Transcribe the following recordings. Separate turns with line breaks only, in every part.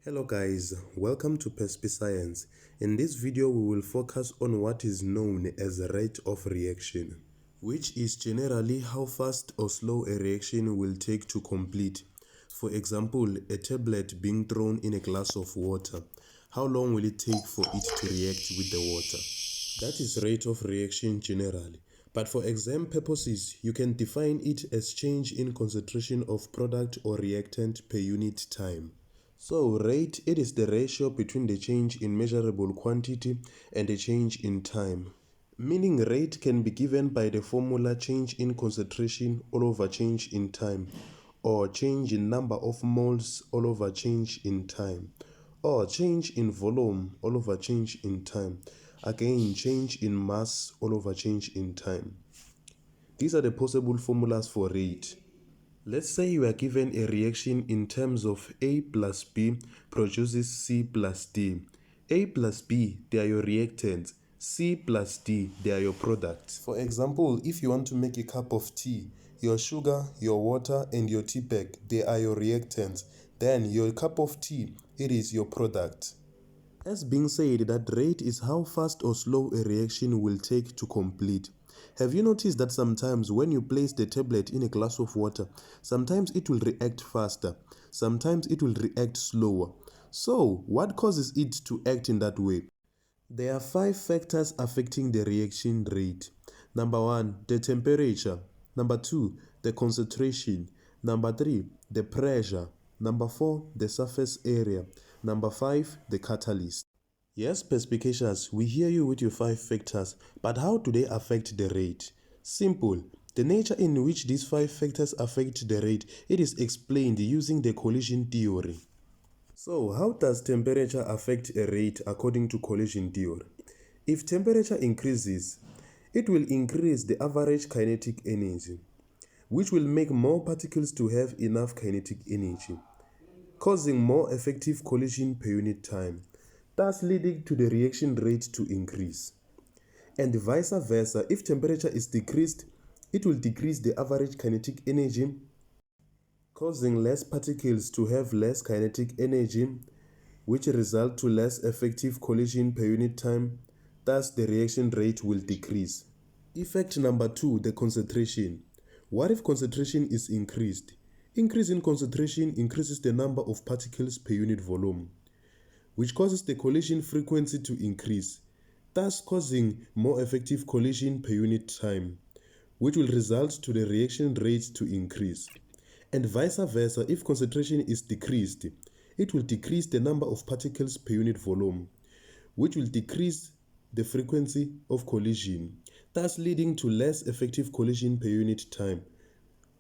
Hello guys, welcome to Perspe Science. In this video we will focus on what is known as the rate of reaction, which is generally how fast or slow a reaction will take to complete. For example, a tablet being thrown in a glass of water. How long will it take for it to react with the water? That is rate of reaction generally. But for exam purposes, you can define it as change in concentration of product or reactant per unit time. So rate, it is the ratio between the change in measurable quantity and the change in time. Meaning rate can be given by the formula change in concentration all over change in time, or change in number of moles all over change in time, or change in volume all over change in time. Again, change in mass all over change in time. These are the possible formulas for rate. Let's say you are given a reaction in terms of A plus B produces C plus D. A plus B, they are your reactants. C plus D, they are your products. For example, if you want to make a cup of tea, your sugar, your water, and your tea bag, they are your reactants. Then your cup of tea, it is your product. As being said, that rate is how fast or slow a reaction will take to complete. Have you noticed that sometimes when you place the tablet in a glass of water, sometimes it will react faster, sometimes it will react slower. So, what causes it to act in that way? There are 5 factors affecting the reaction rate. Number 1, the temperature. Number 2, the concentration. Number 3, the pressure. Number 4, the surface area. Number 5, the catalyst. Yes, perspicacious, we hear you with your 5 factors, but how do they affect the rate? Simple. The nature in which these 5 factors affect the rate, it is explained using the collision theory. So, how does temperature affect a rate according to collision theory? If temperature increases, it will increase the average kinetic energy, which will make more particles to have enough kinetic energy, causing more effective collision per unit time, thus leading to the reaction rate to increase. And vice versa, if temperature is decreased, it will decrease the average kinetic energy, causing less particles to have less kinetic energy, which result to less effective collision per unit time, thus the reaction rate will decrease. Effect number 2, the concentration. What if concentration is increased? Increase in concentration increases the number of particles per unit volume, which causes the collision frequency to increase, thus causing more effective collision per unit time, which will result to the reaction rate to increase. And vice versa, if concentration is decreased, it will decrease the number of particles per unit volume, which will decrease the frequency of collision, thus leading to less effective collision per unit time,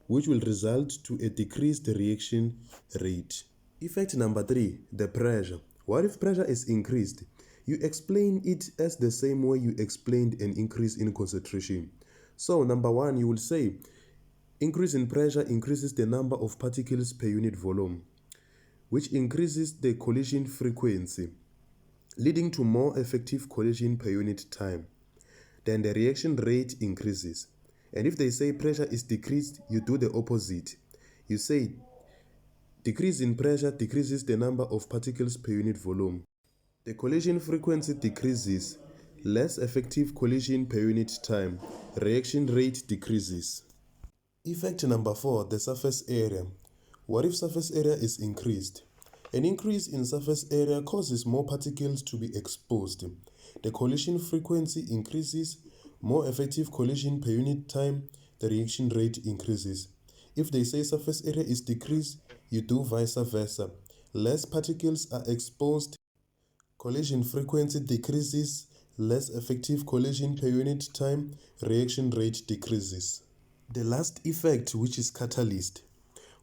which will result to a decreased reaction rate. Effect number 3, the pressure. What if pressure is increased? You explain it as the same way you explained an increase in concentration. So number 1, you will say increase in pressure increases the number of particles per unit volume, which increases the collision frequency, leading to more effective collision per unit time. Then the reaction rate increases. And if they say pressure is decreased, you do the opposite. You say decrease in pressure decreases the number of particles per unit volume. The collision frequency decreases, less effective collision per unit time. Reaction rate decreases. Effect number 4, the surface area. What if surface area is increased? An increase in surface area causes more particles to be exposed. The collision frequency increases, more effective collision per unit time, the reaction rate increases. If they say surface area is decreased, you do vice versa. Less particles are exposed, collision frequency decreases, less effective collision per unit time, reaction rate decreases. The last effect, which is catalyst.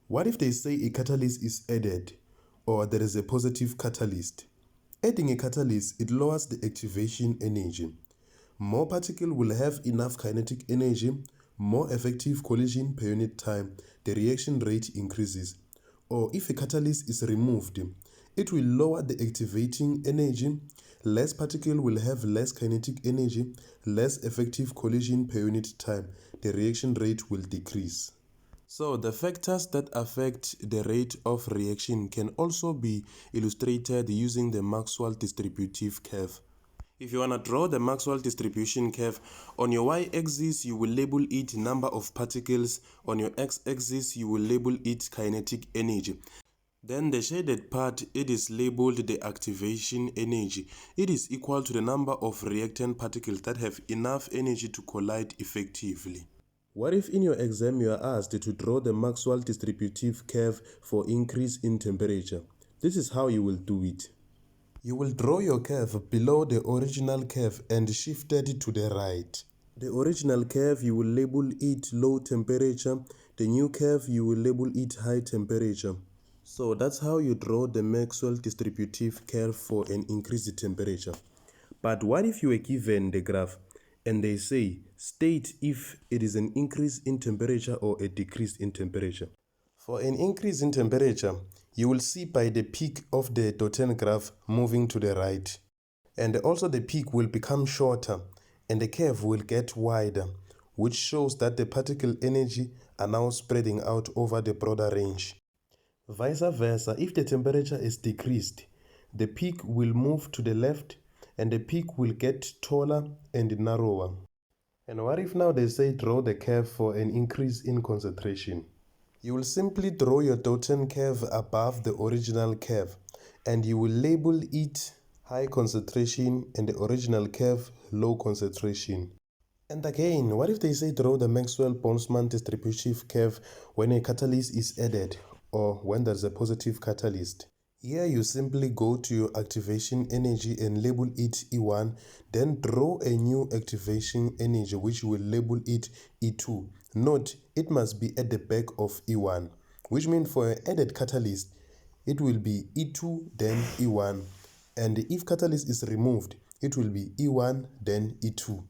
What if they say a catalyst is added, or there is a positive catalyst? Adding a catalyst, it lowers the activation energy. More particle will have enough kinetic energy, more effective collision per unit time, the reaction rate increases. Or if a catalyst is removed, it will lower the activating energy, less particle will have less kinetic energy, less effective collision per unit time, the reaction rate will decrease. So the factors that affect the rate of reaction can also be illustrated using the Maxwell distributive curve. If you want to draw the Maxwell distribution curve, on your y-axis you will label it number of particles, on your x-axis you will label it kinetic energy. Then the shaded part, it is labeled the activation energy. It is equal to the number of reactant particles that have enough energy to collide effectively. What if in your exam you are asked to draw the Maxwell distributive curve for increase in temperature? This is how you will do it. You will draw your curve below the original curve and shift it to the right. The original curve, you will label it low temperature. The new curve, you will label it high temperature. So that's how you draw the Maxwell distributive curve for an increased temperature. But what if you were given the graph and they say, state if it is an increase in temperature or a decrease in temperature? For an increase in temperature, you will see by the peak of the dotted graph moving to the right. And also the peak will become shorter and the curve will get wider, which shows that the particle energy are now spreading out over the broader range. Vice versa, if the temperature is decreased, the peak will move to the left and the peak will get taller and narrower. And what if now they say draw the curve for an increase in concentration? You will simply draw your dotted curve above the original curve and you will label it high concentration and the original curve low concentration. And again, what if they say draw the Maxwell-Boltzmann distributive curve when a catalyst is added or when there's a positive catalyst? Here you simply go to your activation energy and label it E1, then draw a new activation energy which you will label it E2. Note, it must be at the back of E1, which means for an added catalyst, it will be E2 then E1, and if catalyst is removed, it will be E1 then E2.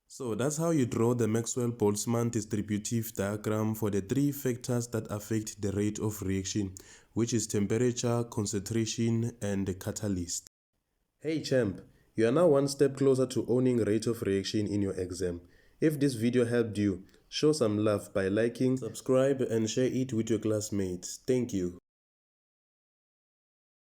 So that's how you draw the Maxwell-Boltzmann distributive diagram for the three factors that affect the rate of reaction, which is temperature, concentration, and the catalyst. Hey champ, you are now one step closer to owning rate of reaction in your exam. If this video helped you, show some love by liking, subscribe, and share it with your classmates. Thank you.